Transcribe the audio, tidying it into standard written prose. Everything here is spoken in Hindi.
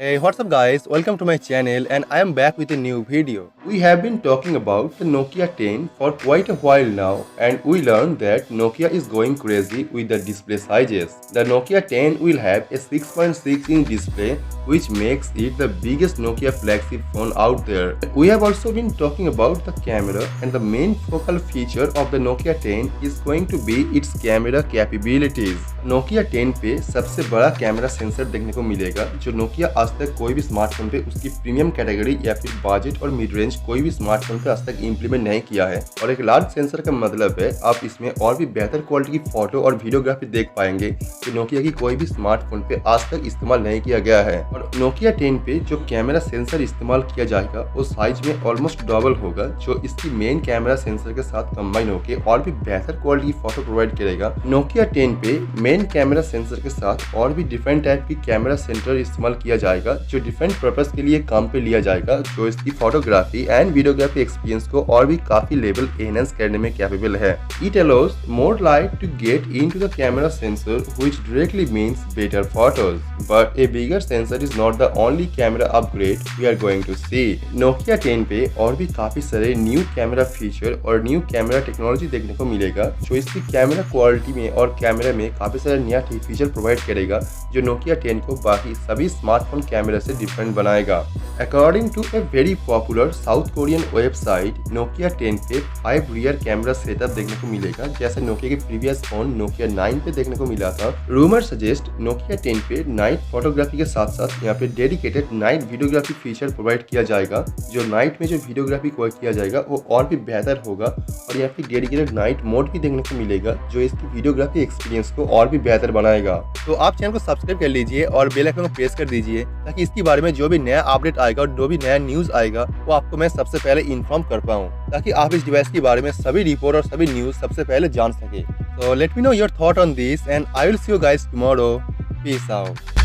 Hey, what's up guys? Welcome to my channel and I am back with a new video. We have been talking about the Nokia 10 for quite a while now and we learned that Nokia is going crazy with the display sizes. The Nokia 10 will have a 6.6-inch display which makes it the biggest Nokia flagship phone out there. We have also been talking about the camera and the main focal feature of the Nokia 10 is going to be its camera capabilities. Nokia 10 पे सबसे बड़ा कैमरा सेंसर देखने को मिलेगा जो नोकिया आज तक कोई भी स्मार्टफोन पे उसकी प्रीमियम कैटेगरी या फिर बजट और मिड रेंज कोई भी स्मार्टफोन पे आज तक इम्प्लीमेंट नहीं किया है। और एक लार्ज सेंसर का मतलब है आप इसमें और भी बेहतर क्वालिटी की फोटो और वीडियोग्राफी देख पाएंगे जो नोकिया की कोई भी स्मार्टफोन पे आज तक इस्तेमाल नहीं किया गया है। और नोकिया 10 पे जो कैमरा सेंसर इस्तेमाल किया जाएगा वो साइज में ऑलमोस्ट डबल होगा जो इसकी मेन कैमरा सेंसर के साथ कंबाइन होकर और भी बेहतर क्वालिटी की फोटो प्रोवाइड करेगा। नोकिया 10 पे मेन कैमरा सेंसर के साथ और भी डिफरेंट टाइप की कैमरा सेंटर इस्तेमाल किया जाएगा जो डिफरेंट पर्पस के लिए काम पे लिया जाएगा जो इसकी फोटोग्राफी एंड वीडियोग्राफी एक्सपीरियंस को और भी काफी लेवल एनहांस करने में कैपेबल है। It allows more light to get into the camera sensor which directly means better photos. But a bigger sensor is not the only camera upgrade we are going to see. Nokia 10 पे और भी काफी सारे न्यू कैमरा फीचर और न्यू कैमरा टेक्नोलॉजी देखने को मिलेगा जो इसकी कैमरा क्वालिटी में और कैमरा में काफी सारे नया फीचर प्रोवाइड करेगा जो नोकिया 10 को बाकी सभी स्मार्टफोन कैमरा से डिफरेंट बनाएगा। According to a very popular South Korean website, Nokia 10 पे 5 रियर कैमरा सेटअप देखने को मिलेगा जैसे नोकिया के प्रीवियस फोन नोकिया 9 पे देखने को मिला था। रूमर सजेस्ट नोकिया 10 पे नाइट फोटोग्राफी के साथ साथ यहाँ पे dedicated night videography feature provide किया जाएगा जो नाइट में जो वीडियोग्राफी किया जाएगा वो और भी बेहतर होगा और यहाँ पे डेडिकेटेड नाइट मोड भी देखने को मिलेगा जो इसकी वीडियोग्राफी एक्सपीरियंस को और भी बेहतर बनाएगा। तो आप चैनल को सब्सक्राइब कर लीजिए और बेल आइकन को प्रेस कर दीजिए ताकि इसके बारे में जो भी नया अपडेट आएगा और जो भी नया न्यूज आएगा वो आपको मैं सबसे पहले इन्फॉर्म कर पाऊँ ताकि आप इस डिवाइस के बारे में सभी रिपोर्ट और सभी न्यूज सबसे पहले जान सके। So let me know your thought on this and I will see you guys tomorrow. Peace out.